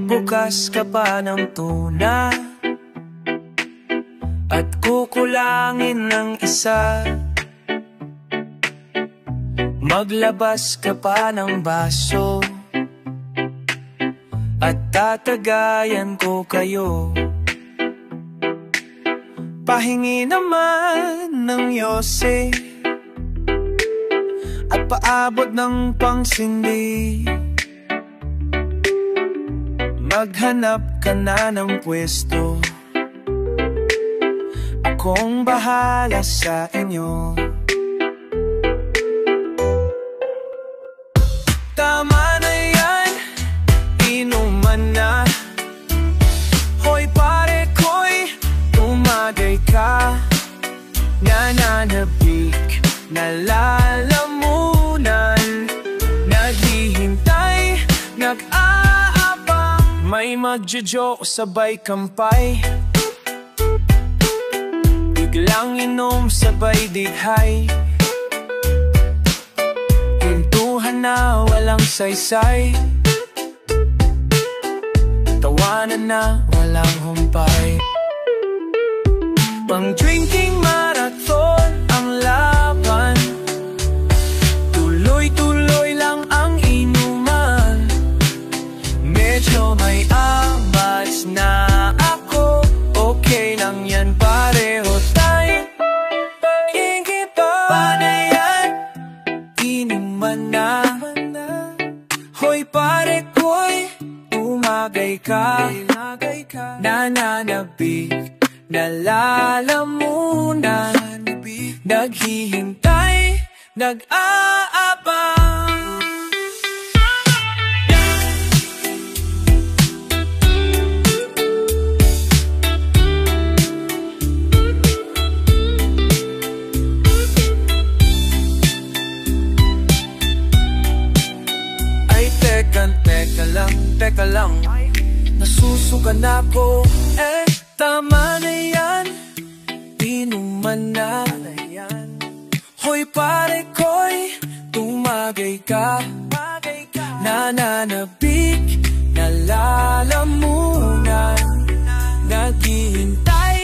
Magbukas ka pa ng tuna at kukulangin ng isa. Maglabas ka pa ng baso at tatagayan ko kayo. Pahingi naman ng yose at paabot ng pangsindi. Maghanap ka na ng pwesto, akong bahala sa inyo. Tama na yan, inuman na. Hoy pare ko'y tumagay ka. Nananabik, nalalamunan, naghihintay, nag-aabang. May magjojo sabay kampay, biglang inom sabay dighay. Kwentuhan na walang saysay, tawanan na walang humpay. Pang drinking marathon ang laban, tuloy-tuloy lang ang inuman. Medyo may abas na ako, okay lang yan, pareho tayo. Ingit pa na yan, inuman na. Hoy pare ko'y umagay ka. Nananabik, nalalamunan, naghihintay, nag-aabang. Ay teka lang, nasusuka na ko. Tama na yan, inuman na. Hoy pare ko'y tumagay ka. Nananabik, nalalamunan, naghihintay,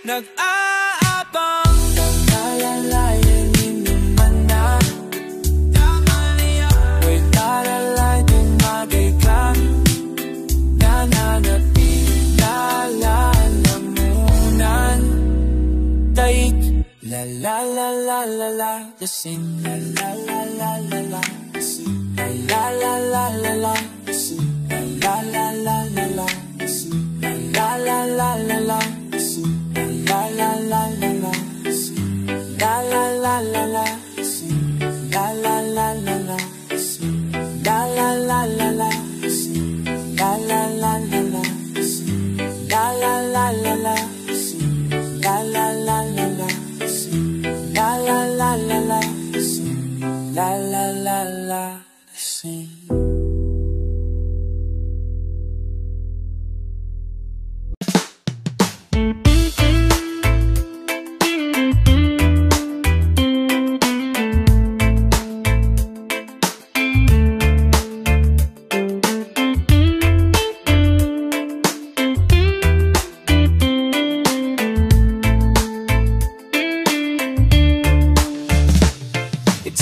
nag-aabang. Talalayan, inuman na. Hoy talalay, tumagay ka. Nananabik, nalalamunan, daig. La la la la la la, just sing. La la la la la la, sing. La la la la la la, sing. La la la la la, sing. La la la la la, sing. La la la la la, sing. La la la la la, sing. La la la la la, sing. La la la la la, sing. La la la la la, sing. La la la la la, sing. La la la la la. La la la la la, sing. La la la la, sing.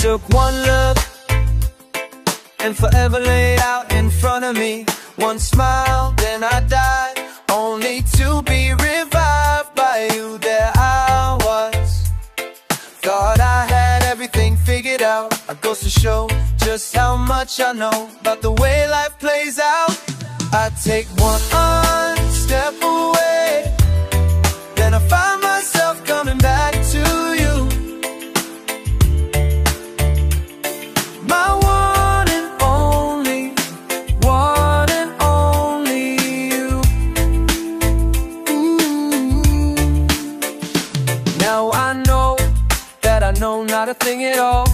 Took one look and forever laid out in front of me. One smile, then I died, only to be revived by you. There I was, thought I had everything figured out. It goes to show just how much I know about the way life plays out. I take one step away, then I find myself coming back to you. No, not a thing at all,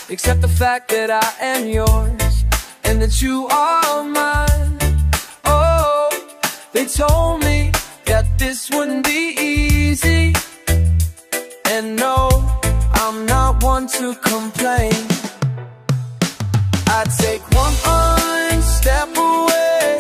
except the fact that I am yours and that you are mine. Oh, they told me that this wouldn't be easy, and no, I'm not one to complain. I take one step away,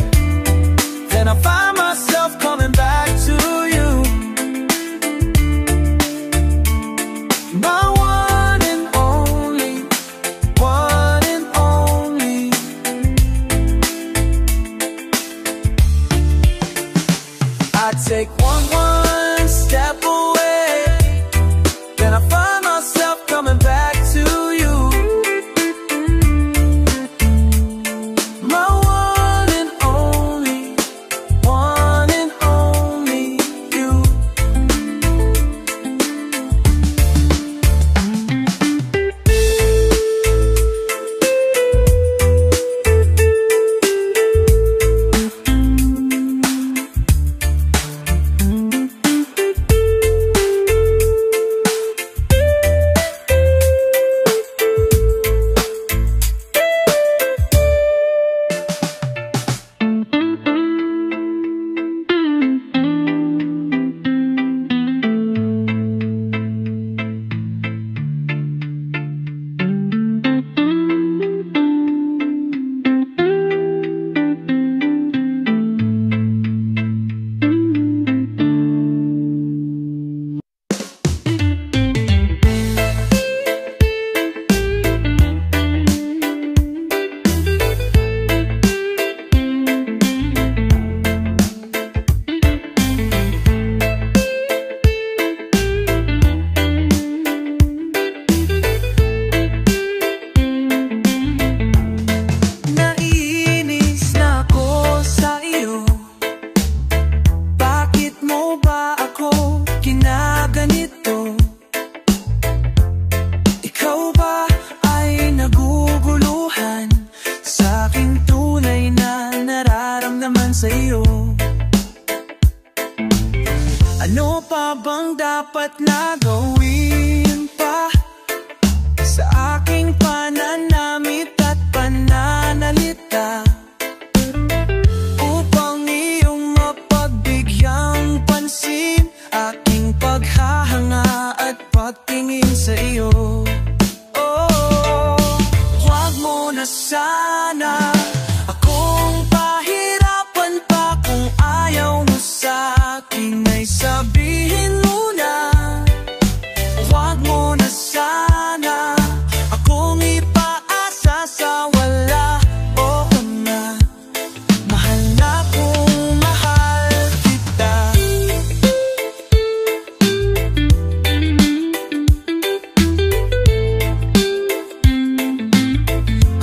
dapat na gawin pa sa aking pananamit at pananalita upang iyong mapagbigyang pansin aking paghahanga at pagtingin sa iyo. Oh, huwag mo na sana akong pahirapan pa. Kung ayaw mo sa akin ay sabihin mo na. Huwag mo na sana akong ipaasa sa wala. Oo na, mahal na kung mahal kita.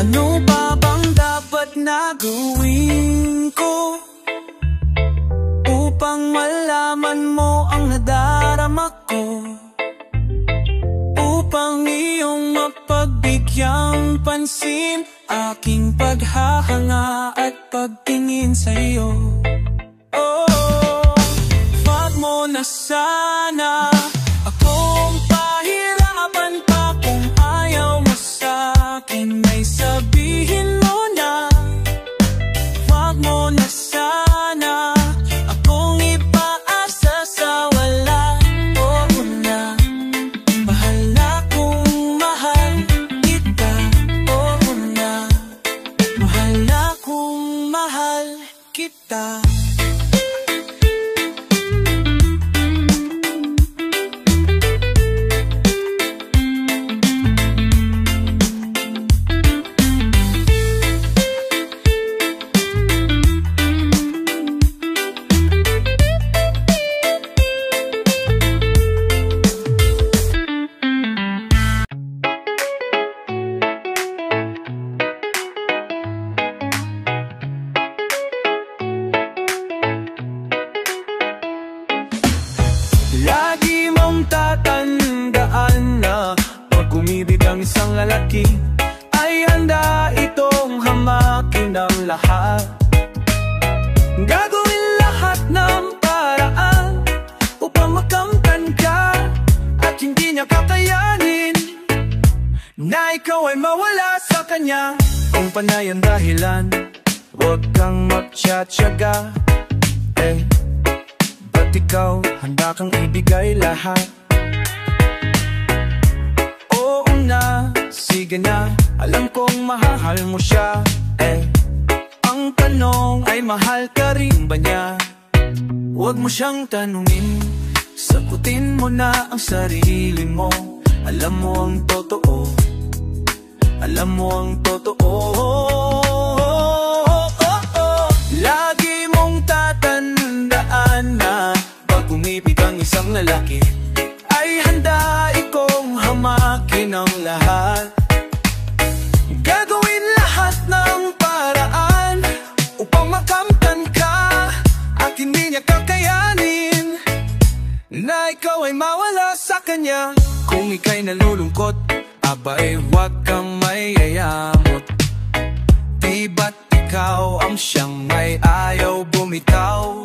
Ano pa bang dapat na gawin ko upang malaman mo ang nadarama ko, upang iyong mapagbigyang pansin aking paghahanga at pagtingin sa iyo? Oh, wag mo na sana akong pahirapan pa. Kung ayaw mo sa akin ay sabihin mo na. Wag mo na sana akong ipaasa sa wala. Oo na, mahal na kung mahal kita. Oo na, mahal na kung mahal kita. Lagi mong tatandaan na pag umibig ang isang lalaki ay handa itong hamakin ang lahat. Gagawin lahat ng paraan upang makamtan ka at hindi niya kakayanin na ikaw ay mawala sa kanya. Kung panay ang dahilan, huwag kang magtsatsaga. Ba't ikaw handa kang ibigay lahat? Oo na, sige na, alam kong mahal mo siya. Ang tanong ay mahal ka rin ba niya? Huwag mo siyang tanungin, sagutin mo na ang sarili mo. Alam mo ang totoo, alam mo ang totoo. Lagi mong tatandaan na pag umibig ang isang lalaki ay handa ikong hamakin ang lahat. Gagawin lahat ng paraan upang makamtan ka at hindi niya kakayanin na ikaw ay mawala sa kanya. Kung ika'y nalulungkot, abay huwag kang mayayamot. Di ba't ikaw ang siyang may ayaw bumitaw?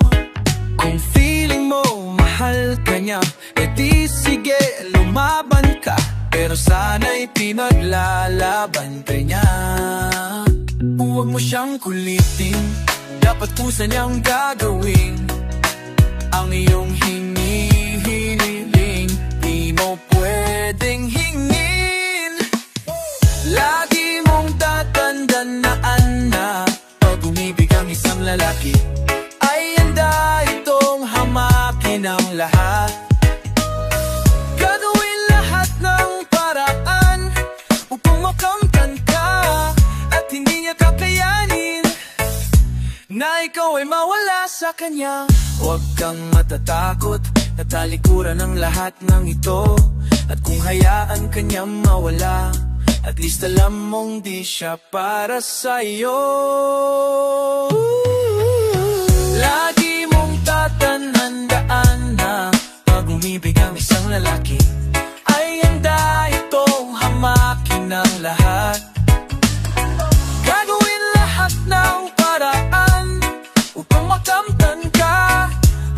Kung feeling mo mahal ka niya, edi sige lumaban ka. Pero sana'y pinaglalaban ka niya. Huwag mo siyang kulitin, dapat kusa niyang gagawin ang iyong hinihiling. Di mo pwedeng hingin. Lagi mong tatandaan na pag umibig ang isang lalaki ay handa itong hamakin ang lahat. Gagawin lahat ng paraan upang makamtan ka at hindi niya kakayanin na ikaw ay mawala sa kanya. Huwag kang matatakot na talikuran ang lahat ng ito. At kung hayaan ka niya mawala, at least alam mong di siya para sa'yo. Lagi mong tatandaan na pag umibig ang isang lalaki ay handa itong hamakin ang lahat. Gagawin lahat ng paraan upang makamtan ka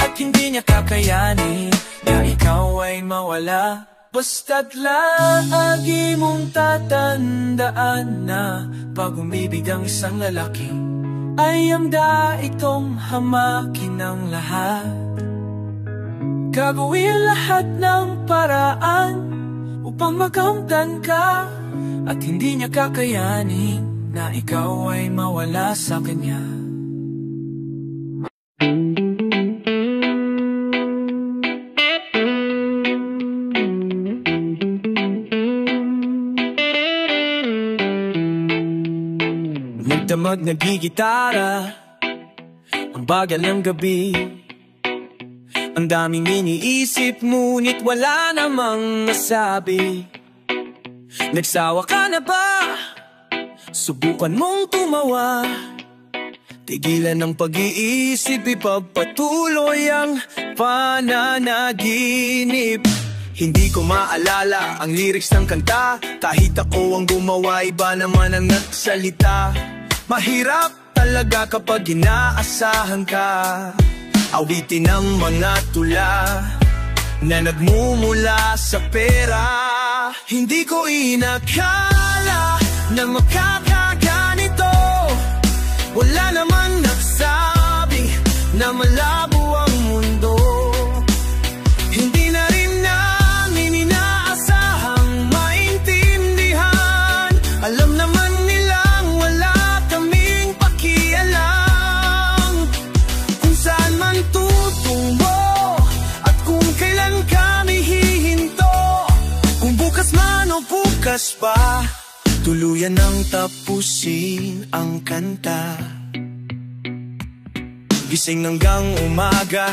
at hindi niya kakayanin na ikaw ay mawala. Basta't lagi mong tatandaan na pag umibig ang isang lalaki, ay amda itong hamakin ng lahat. Gagawin lahat ng paraan upang makamtan ka, at hindi niya kakayanin na ikaw ay mawala sa kanya. Magdamag nagigitara, ang bagal ng gabi. Ang daming iniisip, ngunit wala namang masabi. Nagsawa ka na ba? Subukan mong tumawa. Tigilan ng pag-iisip, ipagpatuloy ang pananaginip. Hindi ko maalala ang lyrics ng kanta, kahit ako ang gumawa, iba naman ang nagsalita. Mahirap talaga kapag inaasahan ka. Awitin ng mga tula na nagmumula sa pera. Hindi ko inakala na makakaganito. Wala naman nagsabi na malabo ang mundo. Hindi na rin namin inaasahang maintindihan. Alam naman nilang wala kaming pakialam kung saan man tutungo at kung kailan kami hihinto. Kung bukas man o bukas pa, tuluyan ng tapusin ang kanta. Gising hanggang umaga,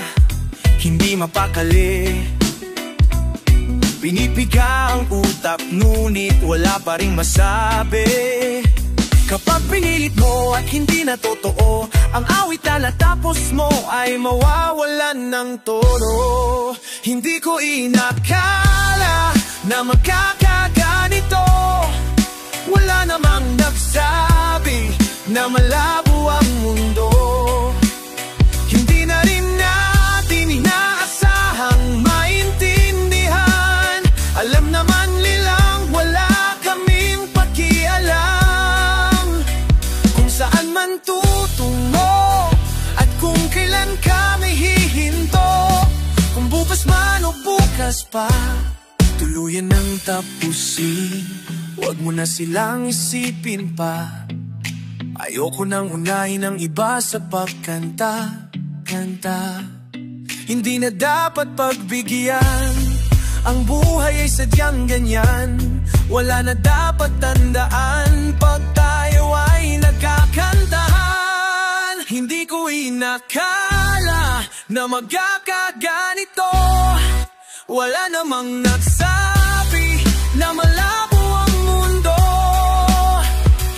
hindi mapakali. Pinipiga ang utak, ngunit wala pa ring masabi. Kapag pinilit mo at hindi na totoo, ang awit na natapos mo ay mawawalan ng tono. Hindi ko inakala na magkakaganito. Wala namang nagsabi na malabo ang mundo. Hindi na rin natin inaasahang maintindihan. Alam naman nilang wala kaming pakialam kung saan man tutungo at kung kailan kami hihinto. Kung bukas man o bukas pa, tuluyan ng tapusin. Huwag mo na silang isipin pa. Ayoko nang unahin ang iba sa pagkanta. Hindi na dapat pagbigyan. Ang buhay ay sadyang ganyan. Wala na dapat tandaan pag tayo ay nagkakantahan. Hindi ko inakala na magkakaganito. Wala namang nagsabi na malabo ang mundo.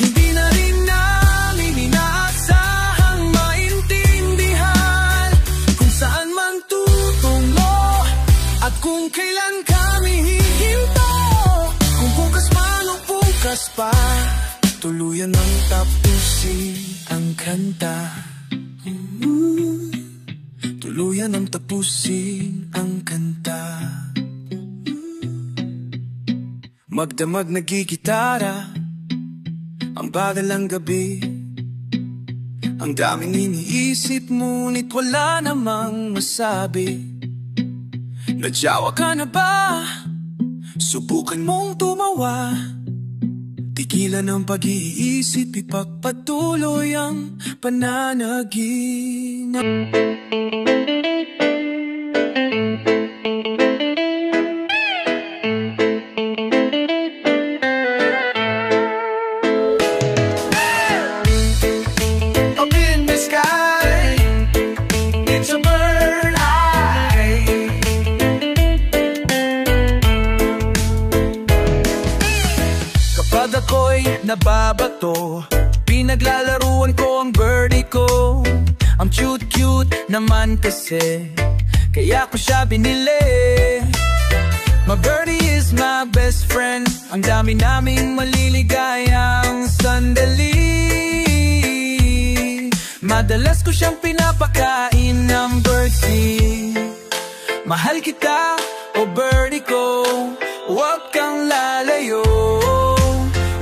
Hindi na rin namin inaasahang maintindihan kung saan man tutungo at kung kailan kami hihinto. Kung bukas man o bukas pa, tuluyan ng tapusin ang kanta. Tuluyan ng tapusin ang kanta. Magdamag nagigitara, ang bagal ng gabi. Ang daming iniisip, ngunit wala namang masabi. Nadyawa ka na ba? Subukan mong tumawa. Tigilan ang pag-iisip, ipagpatuloy ang pananaginip. Nababato, pinaglalaruan ko ang birdie ko. Ang cute-cute naman kasi, kaya ko siya binili. My birdie is my best friend. Ang dami naming maliligayang sandali. Madalas ko siyang pinapakain ng birdie. Mahal kita, O birdie ko, huwag kang lalayo,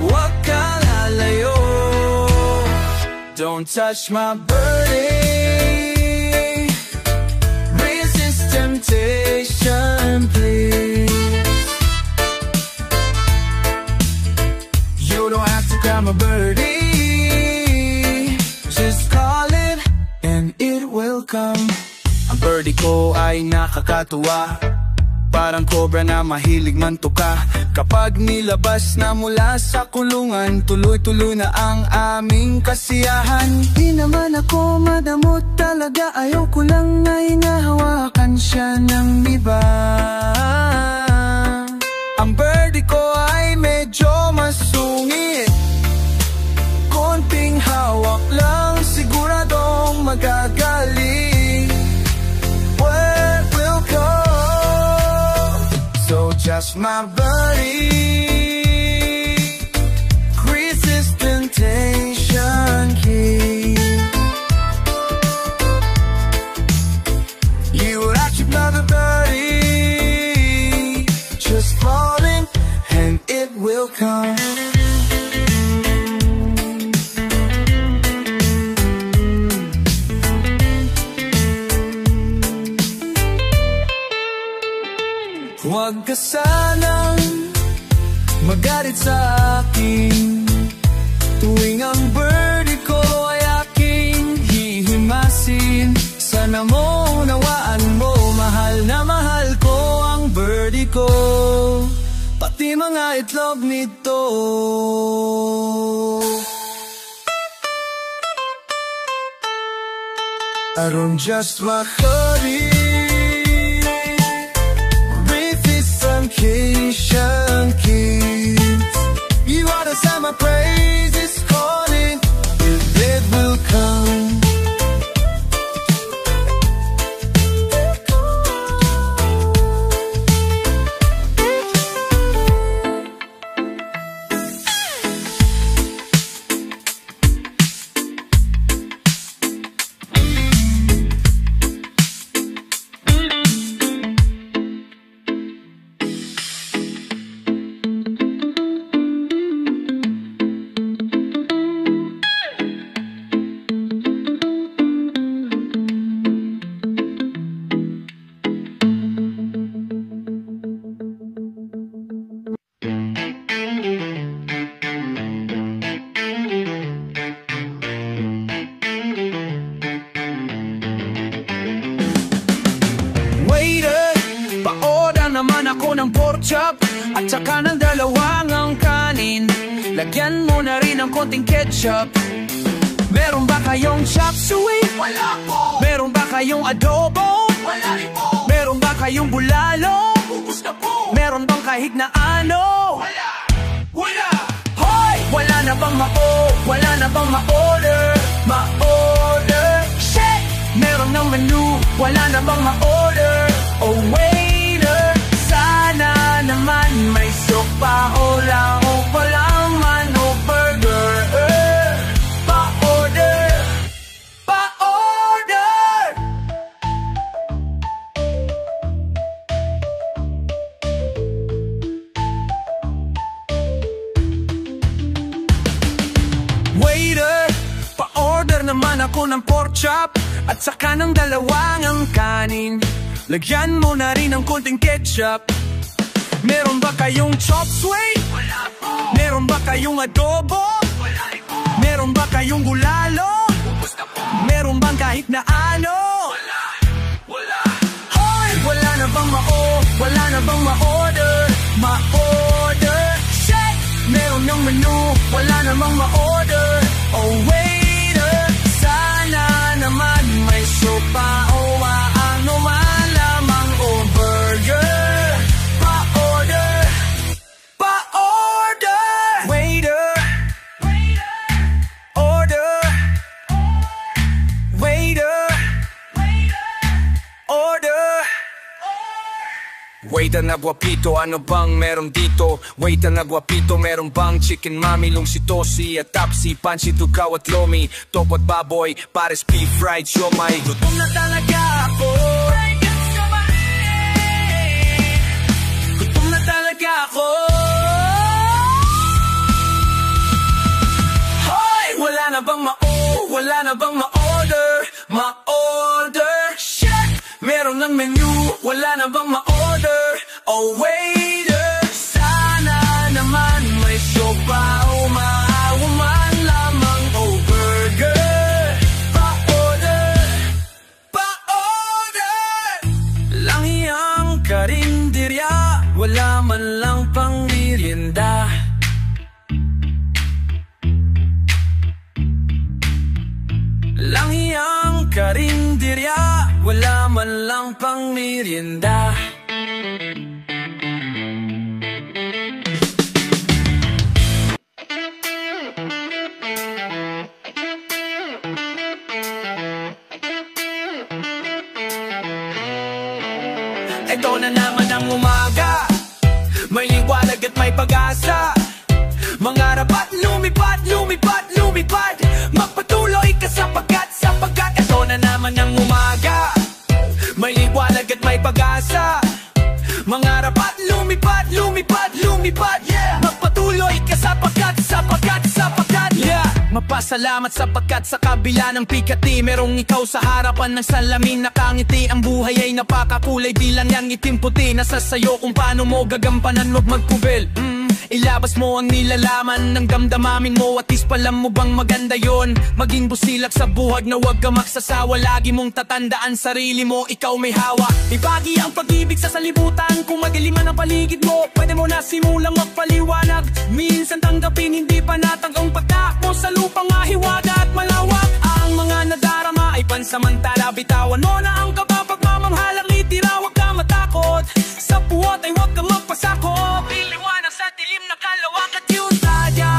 huwag kang lalayo. Don't touch my birdie, resist temptation, please. You don't have to grab my birdie, just call it and it will come. Ang birdie ko ay nakakatuwa, parang cobra na mahilig mantuka. Kapag nilabas na mula sa kulungan, tuloy-tuloy na ang aming kasiyahan. Di naman ako madamot talaga, ayaw ko lang na hinahawakan siya ng iba. Ang birdie ko ay medyo masungit, konting hawak lang siguradong magagaling. Where will go? So just my birdie, resist temptation, key. You would actually another birdie, just falling and it will come. Huwag ka sanang magalit sa akin tuwing ang birdie ko ay aking hihimasin. Sana mo unawaan mo, mahal na mahal ko ang birdie ko, pati mga itlog nito. I don't just my birdie, temptation, kids. You ought to sing my praises, calling, it will come. naman ako ng pork chop at saka ng dalawang ang kanin. Lagyan mo na rin ng konting ketchup. Meron ba kayong chop suey? Wala po. Meron ba kayong adobo? Wala rin po. Meron ba kayong bulalo? Ubus na po. Meron bang kahit na ano? Wala. Wala. Hoy! Wala na bang wala na bang ma-order? Ma-order? Shit! Meron ng menu, wala na bang ma-order? Oh waiter, sana naman may sopa o lahok, walang man o burger. Pa-order! Pa-order! Waiter, pa-order naman ako ng pork chop at saka ng dalawang ang kanin. Lagyan mo na rin ng konting ketchup. Meron ba kayong chop suey? Wala po. Meron ba kayong adobo? Wala rin po. Meron ba kayong gulalo? Ubus na po. Meron bang kahit na ano? Wala. Wala. Hoy! Wala na bang wala na bang ma-order? Ma-order? Shit! Meron ng menu, wala namang ma-order. Oh waiter, sana naman may sopa o ano man lamang o burger. Pa-order! Pa-order! Waiter! Order! Waiter! Order! Waiter na guwapito, ano bang meron dito? Waiter na guwapito, meron bang chicken mami, lungsitosi at tapsi, pansit, tukaw at lomi, topo at baboy, pares beef fried siomay. Gutom na talaga ako. na bang ma-order? Ma-order? Shit! Meron ng menu, wala na bang ma-order? Oh waiter, sana naman may siopaw, maawa man lamang o burger. Pa-order, pa-order. Langhiyang karinderya, wala man lang pang merienda. Langhiyang karinderya, wala man lang pang merienda. Ito na naman ang umaga, may liwanag at may pag-asa. Mangarap at lumipad, lumipad, lumipad. Magpatuloy ka sapagkat ito na naman ang umaga, may liwanag at may pag-asa. Mangarap at lumipad, lumipad, lumipad, yeah. Magpatuloy ka sapagkat yeah. Mapasalamat sapagkat sa kabila ng pikati, merong ikaw sa harapan ng salamin. Nakangiti, ang buhay ay napakakulay. Bilang yang itim puti, nasa sayo kung paano mo gagampanan. Huwag magkubil, ilabas mo ang nilalaman ng damdamamin mo. At ispalam mo bang maganda yon? Maging busilak sa buhag na huwag ka magsasawa. Lagi mong tatandaan sarili mo, ikaw may hawak. Ibagi ang pag-ibig sa salibutan. Kung magiliman ang paligid mo, pwede mo na simulang magpaliwanag. Minsan tanggapin, hindi pa natanggang pagka mo sa lupang mahiwaga at malawak. Ang mga nadarama ay pansamantala. Bitawan mo na ang kaba, pagmamamhalang litira. Huwag ka matakot, sa puwat ay huwag ka magpasakop. Iliwanag sa dilim na kalawak at yung sadya.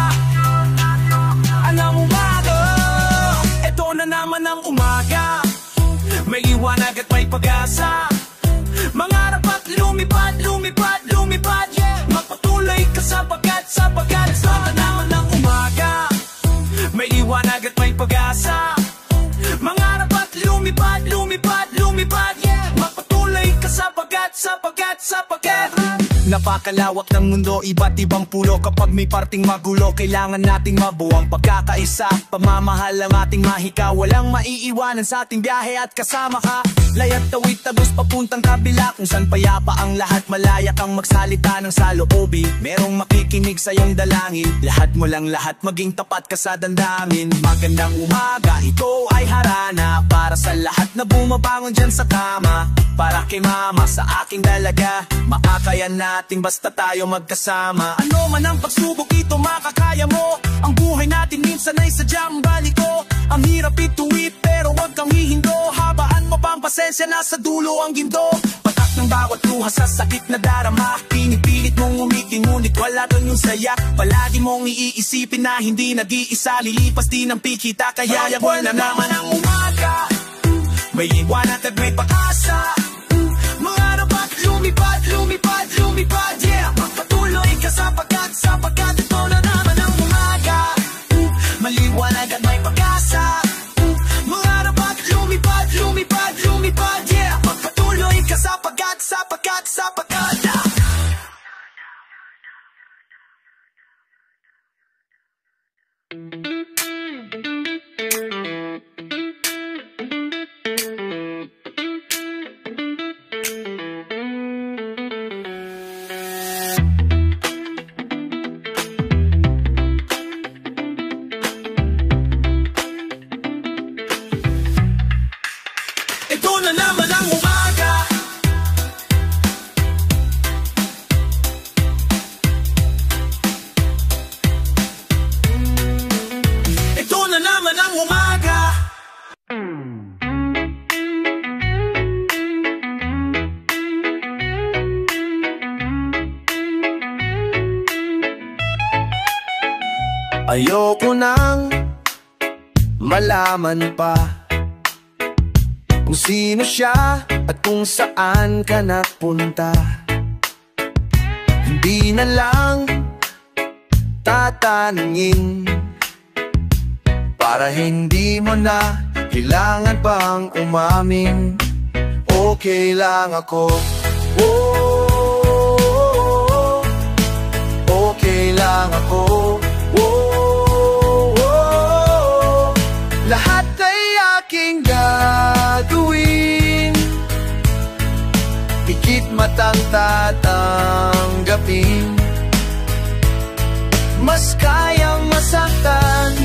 Anong umaga, ito na naman ang umaga, may liwanag at may pag-asa. Mangarap at lumipad, lumipad, lumipad, yeah. Magpatuloy ka sapagkat ito na naman ang umaga, may liwanag at may pag-asa. Mangarap at lumipad, lumipad, lumipad, yeah. Magpatuloy ka sapagkat napakalawak ng mundo, iba't ibang pulo. Kapag may parting magulo, kailangan nating mabuwang pagkakaisa. Pamamahal ang ating mahika, walang maiiwanan sa ating biyahe at kasama ka. Layat tawid tagos papuntang kabila, kung saan payapa ang lahat. Malaya kang magsalita ng saloobi, merong makikinig sa iyong dalangin. Lahat mo lang lahat, maging tapat ka sa damdamin. Magandang umaga, ito ay harana para sa lahat na bumabangon dyan sa kama. Para kay mama, sa aking dalaga, makakayan natin basta tayo magkasama. Ano man ang pagsubok, ito makakaya mo. Ang buhay natin minsan ay sadyang baliko. Ang hirap ituwid pero wag kang hihindo. Habaan mo pang pasensya, nasa dulo ang gindo. Patak ng bawat luha sa sakit na darama. Pinipilit mong umiti ngunit wala doon yung saya. Palagi mong iisipin na hindi nag-iisa. Lilipas din ang pikita kaya yawan na naman ang umaga, may liwanag at may pag-asa. Mangarap at lumipad, lumipad, lumipad, yeah. Magpatuloy ka sapagkat ito na naman ang umaga, maliwanag at may pag-asa. Mangarap at lumipad, lumipad, lumipad, yeah. Magpatuloy ka sapagkat ito na naman ang umaga, ito na naman ang umaga. Ayoko nang malaman pa kung sino siya at kung saan ka napunta. Hindi na lang tatanungin para hindi mo na kailangan pang umamin. Okay lang ako, oh, okay lang ako, oh, lahat ay tatanggapin. Mas kayang masaktan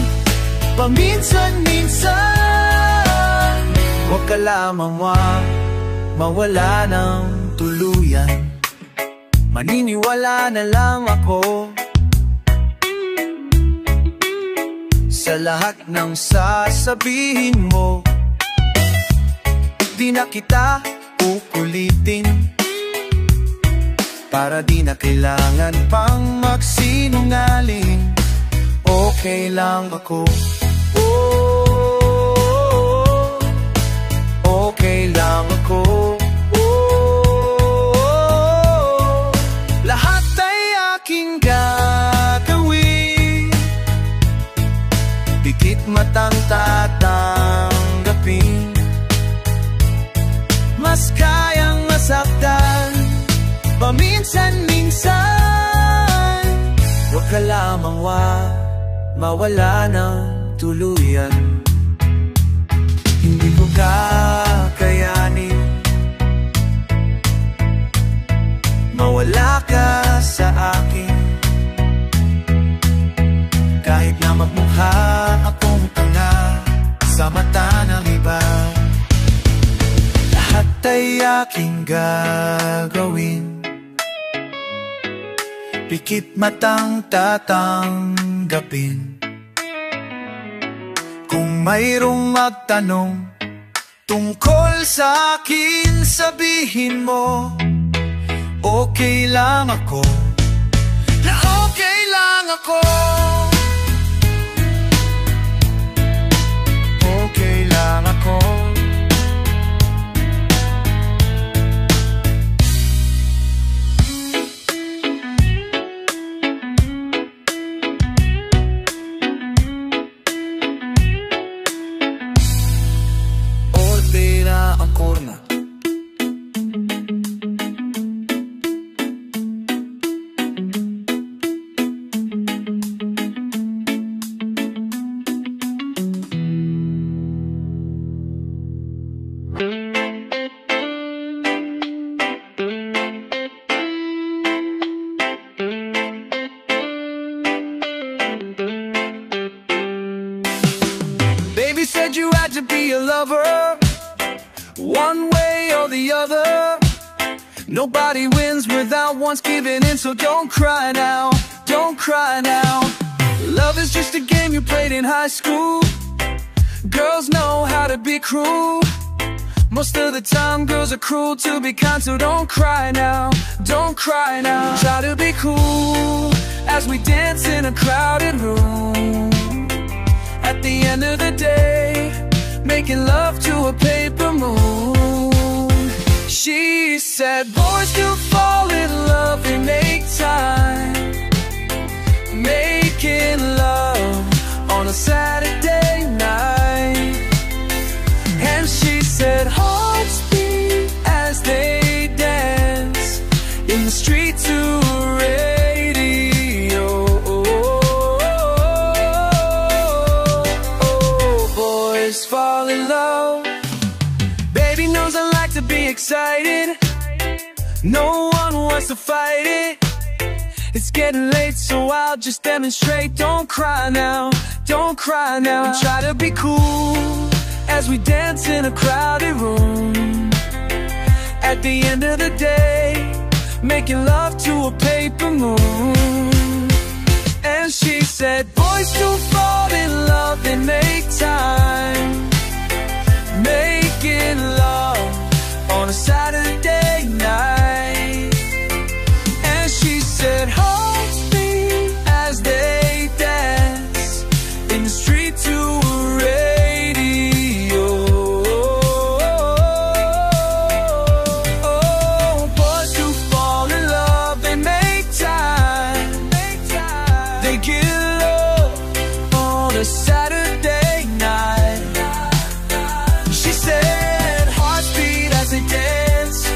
paminsan-minsan. Huwag ka lamang mawala ng tuluyan. Maniniwala na lang ako sa lahat ng sasabihin mo. Di na kita ukulitin, para di na kailangan pang magsinungaling. Okay lang ako, okay lang ako. Lahat ay aking gagawin, dikit matang tatanggapin. Mas kayang masaktan paminsan-minsan. Huwag ka lamang mawala ng tuluyan. Hindi ko kakayanin mawala ka sa akin. Kahit na magmukha akong tanga sa mata ng iba, lahat ay aking gagawin, pikit matang tatanggapin. Kung mayroong magtanong tungkol sa akin, sabihin mo, okay lang ako, na okay lang ako. Okay lang ako. Ordena ang korna. Baby said you had to be a lover, one way or the other. Nobody wins without once giving in, so don't cry now, don't cry now. Love is just a game you played in high school. Girls know how to be cruel. Most of the time girls are cruel to be kind, so don't cry now, don't cry now. Try to be cool as we dance in a crowded room. At the end of the day, making love to a paper moon. She said boys do fall in love, they make time, making love on a Saturday night. And she said hearts beat as they dance in the street to a radio. Boys fall in love. Baby knows I like to be excited, no one wants to fight it. It's getting late, so I'll just demonstrate. Don't cry now, don't cry now. And try to be cool as we dance in a crowded room. At the end of the day, making love to a paper moon. And she said boys do fall in love, they make time, making love on a Saturday night. And she said hearts beat as they dance in the street to a radio. Boys who fall in love, they make time, they give love on a Saturday night. She said hearts beat as they dance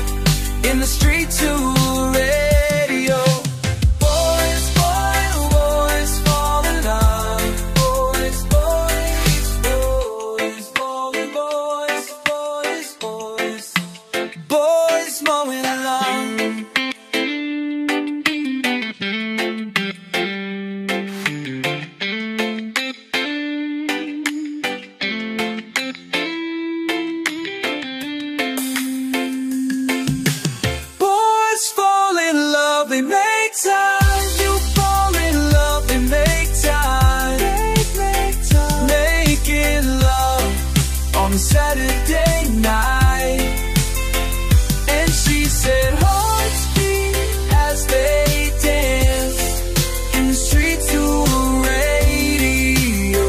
Saturday night, and she said hearts beat as they dance in the street to a radio.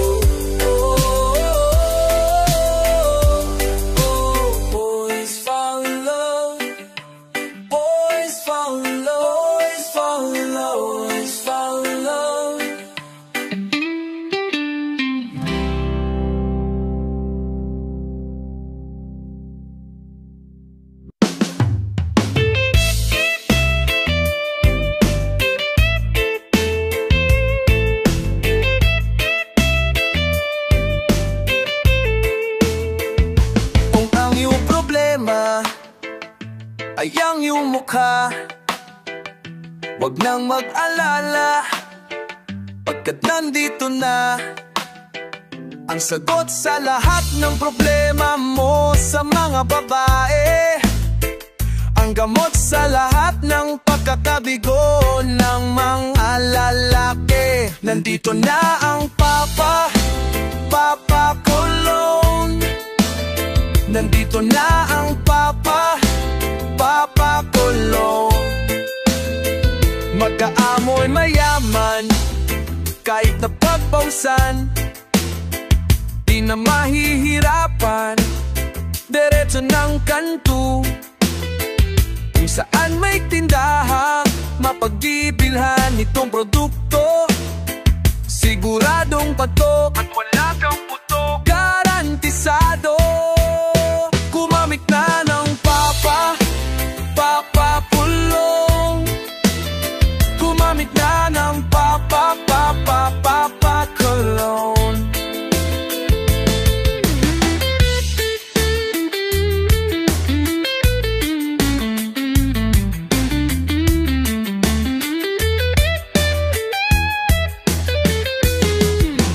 Boys fall in love, boys fall in love, boys fall in love, boys fall in love. Kung ang iyong problema ay ang iyong mukha, huwag nang mag-alala, pagkat nandito na ang sagot sa lahat ng problema mo sa mga babae, ang gamot sa lahat ng pagkakabigo ng mga lalaki. Nandito na ang Papa Cologne. Nandito na ang Papa Cologne. Magkaamoy mayaman, kahit na pagpausan, di na mahihirapan, diretso ng kanto, kung saan may tindahang mapagbibilhan itong produkto. Siguradong patok at wala kang putok, garantisado. Kumamit na ng Papa Cologne. Kumamit na ng Papa Cologne.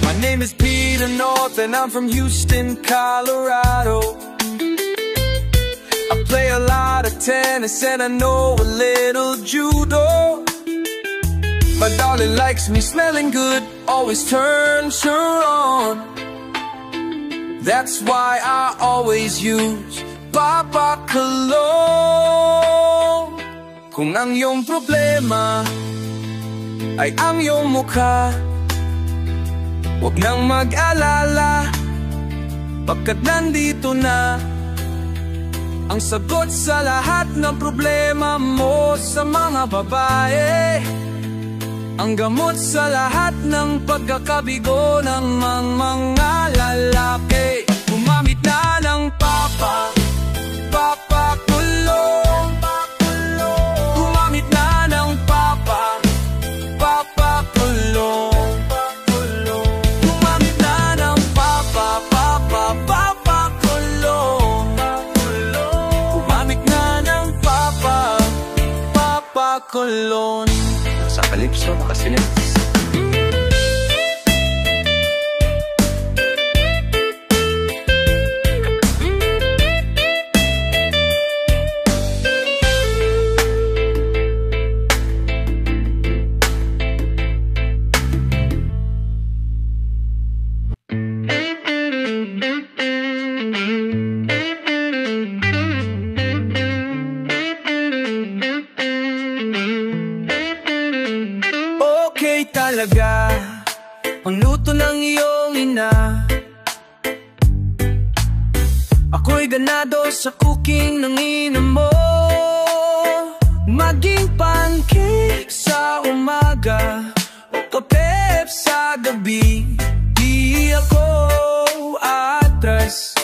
My name is Peter North and I'm from Houston, Colorado. I play a lot of tennis and I know a little judo. My darling likes me smelling good, always turns her on. That's why I always use Papa Cologne. Kung ang iyong problema ay ang iyong mukha, huwag nang mag-alala, pagkat nandito na ang sagot sa lahat ng problema mo sa mga babae, ang gamot sa lahat ng pagkakabigo ng mga lalaki. Gumamit na ng Papa Cologne. Gumamit na ng Papa Cologne. Gumamit na ng Papa Cologne. Gumamit na ng Papa Cologne. Sa Calypso, Nakasilips. Talaga ang luto ng iyong ina. Ako'y ganado sa cooking ng ina mo. Maging pancake sa umaga o kape sa gabi, di ako atras,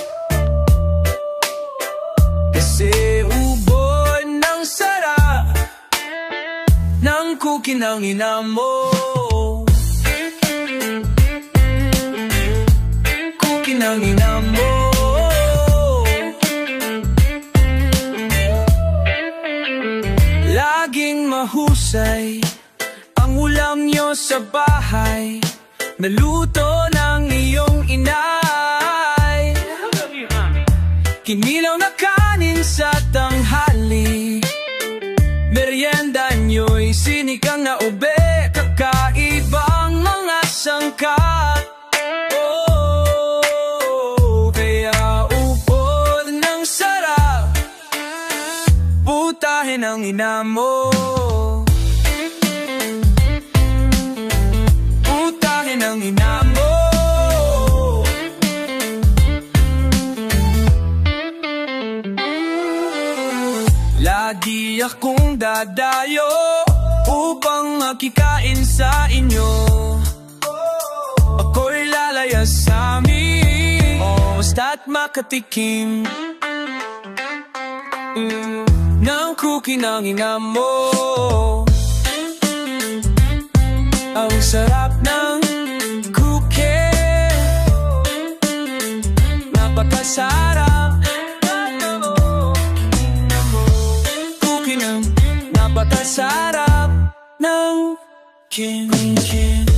kasi ubod ng sarap ng cooking ng ina mo. Ng ina mo. Laging mahusay ang ulam nyo sa bahay, naluto ng iyong inay. Kinilaw na kanin sa tanghali, merienda nyo'y sinikang na ube, kakaibang mga sangkap. Kaya Utangin ang ina mo, utangin ang ina mo. Lagi akong dadayo upang makikain sa inyo. Ako'y lalaya sa amin, basta't makatikim ng cookie ng ina mo. Ang sarap ng cookie, napakasarap. Cookie ng napakasarap ng kin-kin.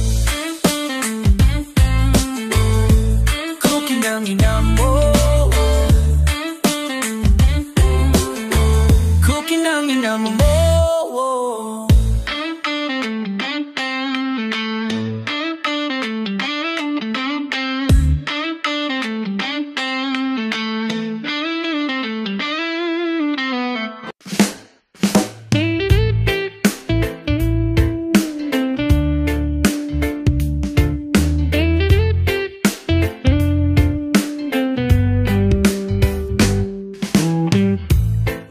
Cookie ng ina mo, cookie ng ina mo.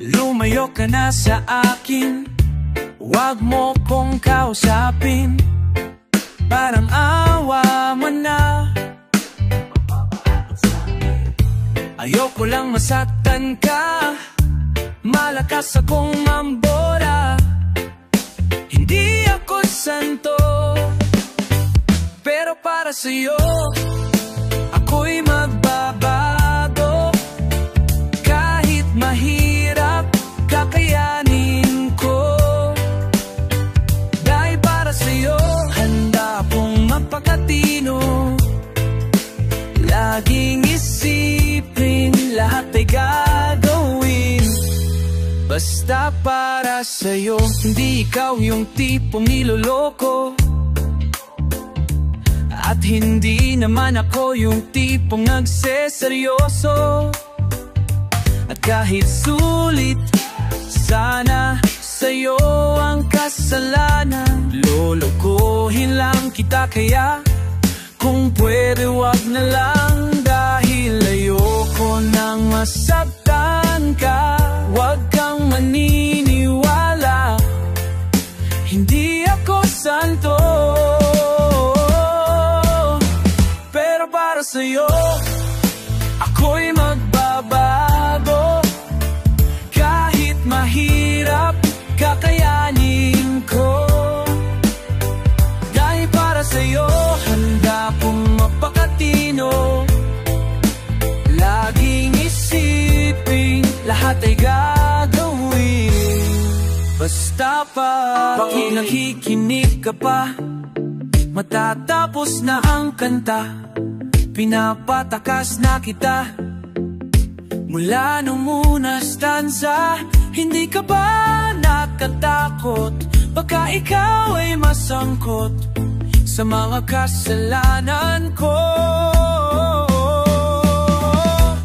Lumayo ka na sa akin, huwag mo kong kausapin, parang awa mo na. Ayoko lang masaktan ka, malakas akong mambora. Hindi ako santo, pero para sa'yo ako'y magbabago. Kahit mahirap, kakayanin ko. Dahil para sa'yo, handa akong mapakatino. Laging isipin, lahat ay gagawin basta para sa'yo. Hindi ikaw yung tipong niloloko, at hindi naman ako yung tipong nagseseryoso. At kahit sulit sana sa'yo ang kasalanan, lolokohin lang kita. Kaya kung pwede wag na lang, dahil ayoko nang masaktan ka. Wag kang maniniwala, hindi ako santo, pero para sa'yo ako'y magbabago. Kahit mahirap, kakayanin ko. Dahil para sa'yo, handa kong mapakatino. Laging isipin, lahat ay gagawin basta para. Bakit nakikinig ka pa? Matatapos na ang kanta, pinapatakas na kita mula nung muna stanza. Hindi ka ba nakatakot? Baka ikaw ay masangkot sa mga kasalanan ko.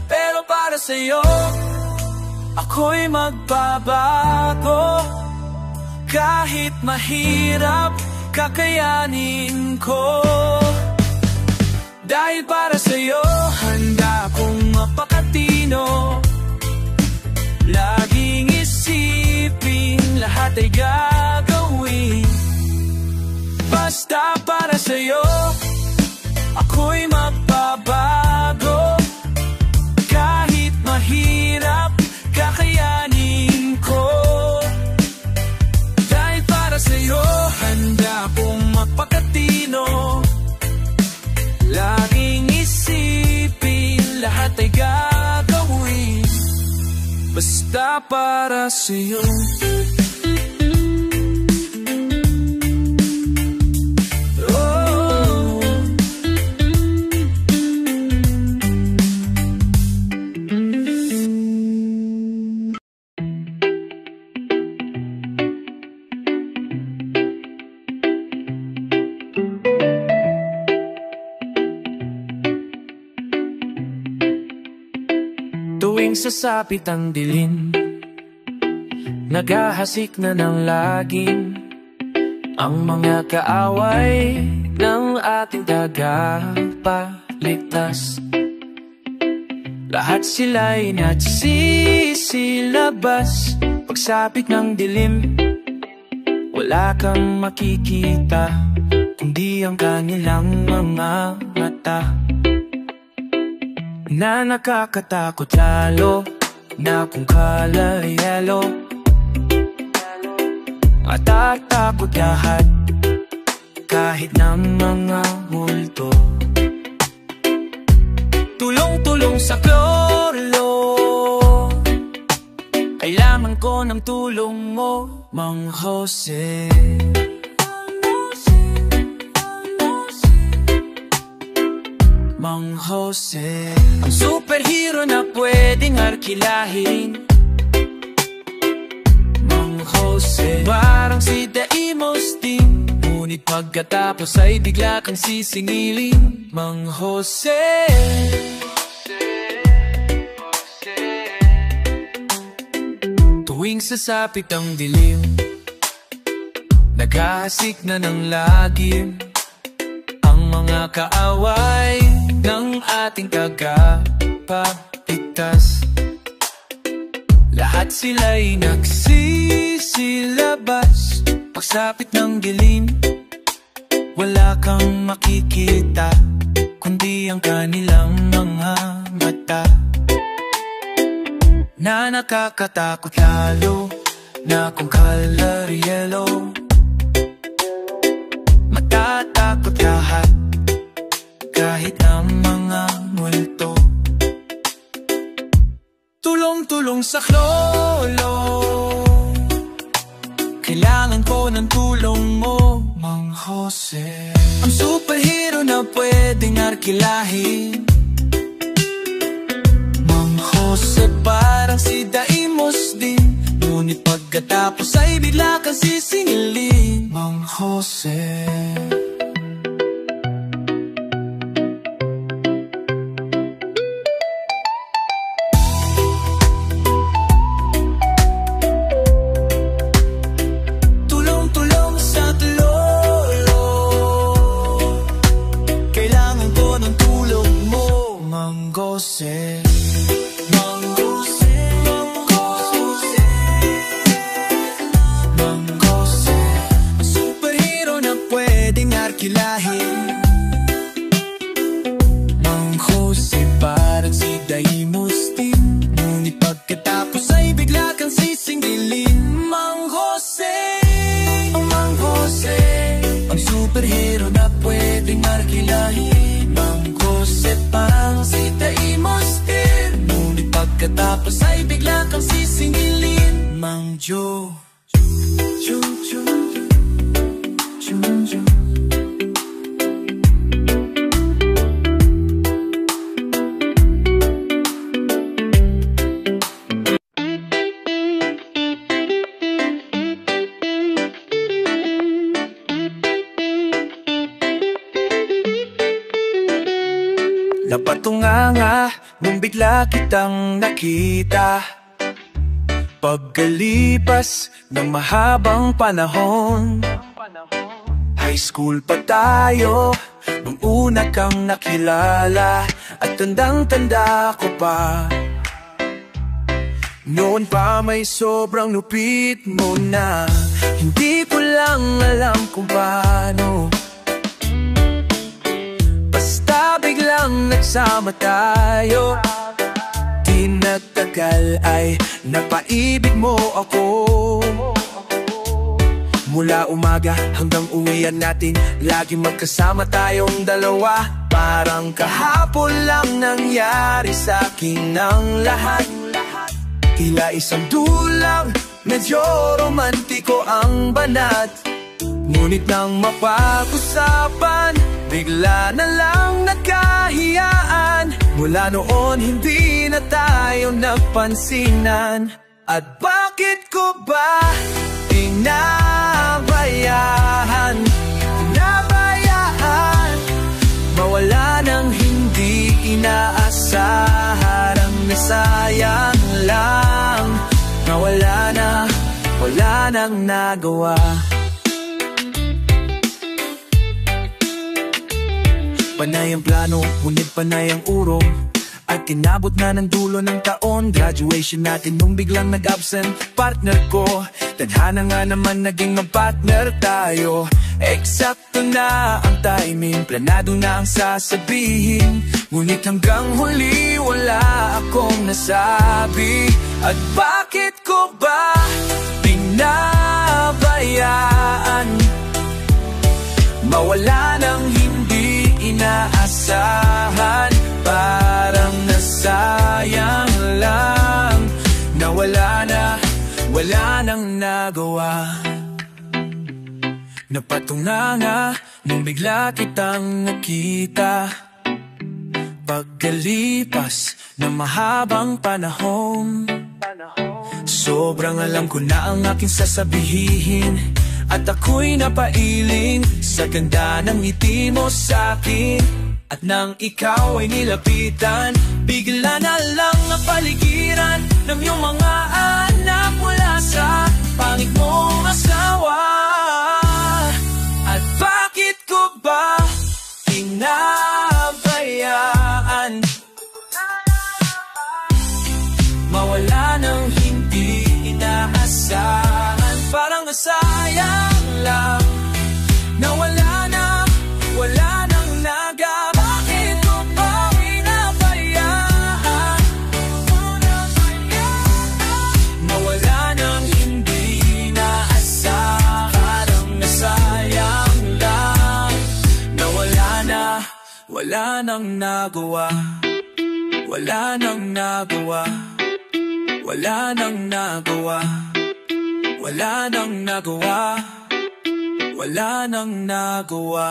Pero para sa'yo ako'y magbabago. Kahit mahirap, kakayanin ko. Dahil para sa'yo, handa akong mapakatino. Laging isipin, lahat ay gagawin basta para sa'yo ako'y magbabago. Kahit mahirap, kakayanin ko. Dahil para sa'yo, handa akong mapakatino. Laging isipin, lahat ay gagawin basta para sa'yo. Tuwing sasapit ang dilim, Naghahasik na ng lagim ang mga kaaway ng ating tagapagligtas. Lahat sila'y nagsisilabas. Pagsapit ng dilim, wala kang makikita, kundi ang kanilang mga mata na nakakatakot lalo na kung color yellow. Matatakot lahat kahit na mga multo. Tulong-tulong sa klolo, kailangan ko ng tulong mo, Mang Jose. Mang Jose, ang superhero na pwedeng arkilahin. Mang Jose, parang si Daimos din, ngunit pagkatapos ay bigla kang sisingilin. Mang Jose, tuwing sasapit ang dilim, naghahasik na ng lagim ang mga kaaway ng ating tagapagligtas. Lahat sila'y nagsisilabas. Pagsapit ng dilim, wala kang makikita, kundi ang kanilang mga mata na nakakatakot lalo na kung color yellow. Matatakot lahat kahit ang mga multo. Tulong-tulong sa klolo, kailangan ko ng tulong mo, Mang Jose. Ang superhero na pwedeng arkilahin. Mang Jose, parang si Daimos din, ngunit pagkatapos ay bigla kang sisingilin. Mang Jose, tulong-tulong sa klolo, kailangan ko ng tulong mo, Mang Jose. Mang Jose, Mang Jose, Mang Jose, ang superhero na pwedeng arkilahin. Mang Jose, parang si Daimos din, ngunit pagkatapos ay bigla kang sisingilin. Mang Jose, oh Mang Jose, ang superhero na pwedeng arkilahin. Mang Jose, parang si Daimos din, ngunit pagkatapos ay bigla kang sisingilin. Mang Jo, Jo, Jo, Jo, Jo. Napatunganga nung bigla kitang nakita, pagkalipas ng mahabang panahon. High school pa tayo nung una kang nakilala, at tandang-tanda ko pa, noon pa may sobrang lupit mo na. Hindi ko lang alam kung paano, basta biglang nagsama tayo. Di nagtagal ay napaibig mo ako. Mula umaga hanggang uwian natin, lagi magkasama tayong dalawa. Parang kahapon lang nangyari sa akin ang lahat. Tila isang dulang, medyo romantiko ang banat. Ngunit nang mapag-usapan, bigla na lang nagkahiyaan. Mula noon hindi na tayo nagpansinan. At bakit ko ba pinabayaan? Mawala nang hindi inaasahan. Ang nasayang lang, nawala na wala nang nagawa. Panay ang plano, ngunit panay ang urong. At kinabot na ng dulo ng taon. Graduation natin nung biglang nag-absent partner ko. Tadhana nga naman naging mag-partner tayo. Eksakto na ang timing, planado na ang sasabihin. Ngunit hanggang huli wala akong nasabi. At bakit ko ba pinabayaan mawala ng hindi inaasahan? Parang nasayang lang na wala nang nagawa. Napatunganga nung bigla kitang nakita. Pagkalipas ng mahabang panahon, sobrang alam ko na ang aking sasabihin. At ako'y napailing sa ganda ng ngiti mo sa'kin. At nang ikaw ay nilapitan, bigla na lang ang paligiran ng iyong mga anak mula sa pangit mong asawa. At bakit ko ba pinabayaan mawala ng hindi inaasahan? Parang nasayang lang na wala nang naga. Bakit ko ba pinabayaan mawala ng hindi inaasahan? Parang nasayang lang na wala nang nagawa. Wala nang nagawa. Wala nang nagawa. Wala nang nagawa. Wala nang nagawa.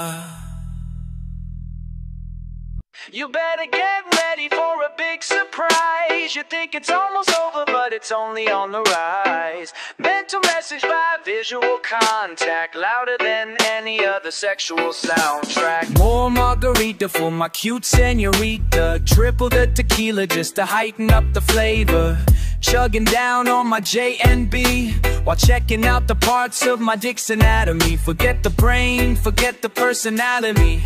You better get ready for a big surprise. You think it's almost over, but it's only on the rise. Mental message by visual contact, louder than any other sexual soundtrack. More margarita for my cute senorita. Triple the tequila just to heighten up the flavor. Chugging down on my J&B while checking out the parts of my dick's anatomy. Forget the brain, forget the personality.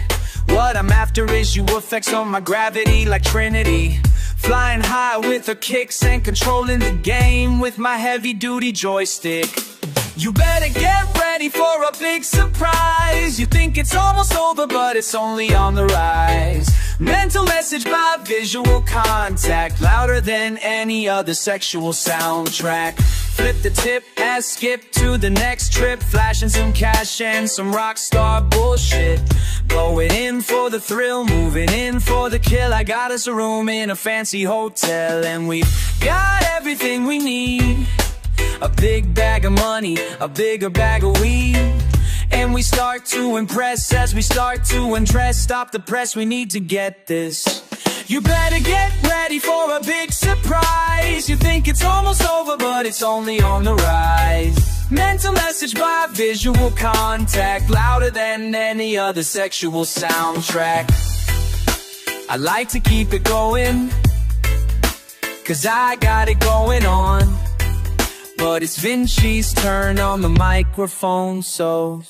What I'm after is you effects on my gravity like Trinity. Flying high with her kicks and controlling the game with my heavy-duty joystick. You better get ready for a big surprise. You think it's almost over, but it's only on the rise. Mental message by visual contact, louder than any other sexual soundtrack. Flip the tip and skip to the next trip. Flashing some cash and some rock star bullshit. Going in for the thrill, moving in for the kill. I got us a room in a fancy hotel, and we've got everything we need. A big bag of money, a bigger bag of weed. And we start to impress as we start to undress. Stop the press, we need to get this. You better get ready for a big surprise. You think it's almost over, but it's only on the rise. Mental message by visual contact, louder than any other sexual soundtrack. I like to keep it going, 'cause I got it going on. But it's Vinci's turn on the microphone, so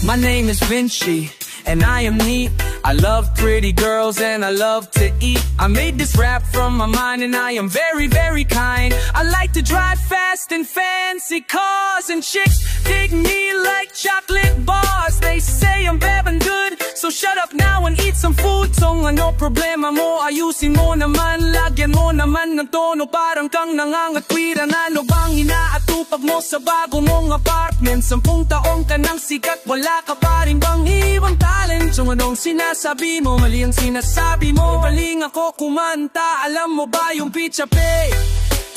my name is Vinci, and I am neat. I love pretty girls and I love to eat. I made this rap from my mind and I am very, very kind. I like to drive fast in fancy cars, and chicks dig me like chocolate bars. They say I'm bad and good, so shut up now and eat some food. Kung ano problema mo, ayusin mo naman. Lagyan mo naman ng tono, parang kang nangangatwiran. Ano bang inaatupag mo sa bago mong apartment? 10 taong ka nang sikat, wala ka pa rin bang ibang talent? Kung anong sinasabi mo, mali ang sinasabi mo. Baling ako kumanta, alam mo ba yung Pizza Pay?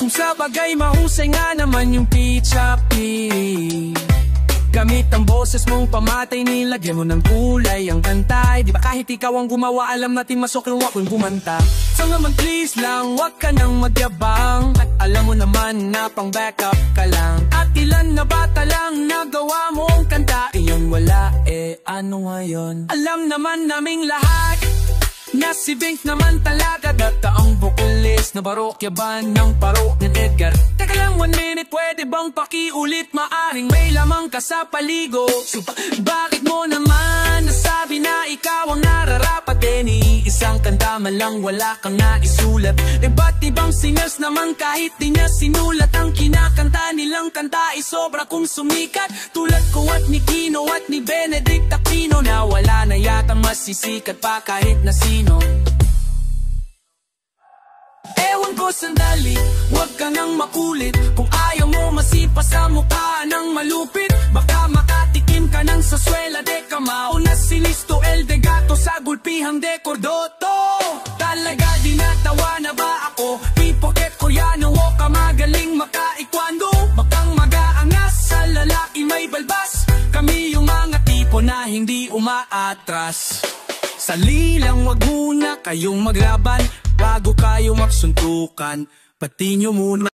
Kung sa bagay mahusay nga naman yung Pizza Pay. Gamit ang boses mong pamatay, nilagyan mo ng kulay ang kantay. Di ba kahit ikaw ang gumawa, alam natin masokil wakong kumanta. So naman please lang, wag ka nang magyabang. At alam mo naman na pang backup ka lang. At ilan na bata lang nagawa mong kanta. Iyon wala, ano ngayon? Alam naman naming lahat na si Bink naman talaga. Data ang vocalist na parokya ba ng parokya Edgar? Teka lang 1 minute, pwede bang pakiulit? Maaring may lamang ka sa paligo. Bakit mo naman nasabi na ikaw ang nararapat? Ni isang kanta man lang wala kang naisulat. Iba't ibang singers naman kahit di niya sinulat. Ang kinakanta nilang kanta ay sobra kong sumikat. Tulad ko at ni Kino at ni Benedict Aquino, na wala na yatang masisikat pa kahit na sino. Ewan ko sandali, wag ka nang makulit. Kung ayaw mo masipa sa mukha ng malupit, baka makatikim ka ng saswela de kamao na si Listo El de Gato sa gulpihang de Cordoto. Talaga dinatawa na ba ako? Pipoket Koreano o kamagaling maka-ikwando? Bakang mag-aangas sa lalaki may balbas. Kami yung mga tipo na hindi umaatras. Salilang wag muna kayong maglaban bago kayo magsuntukan. Pati nyo muna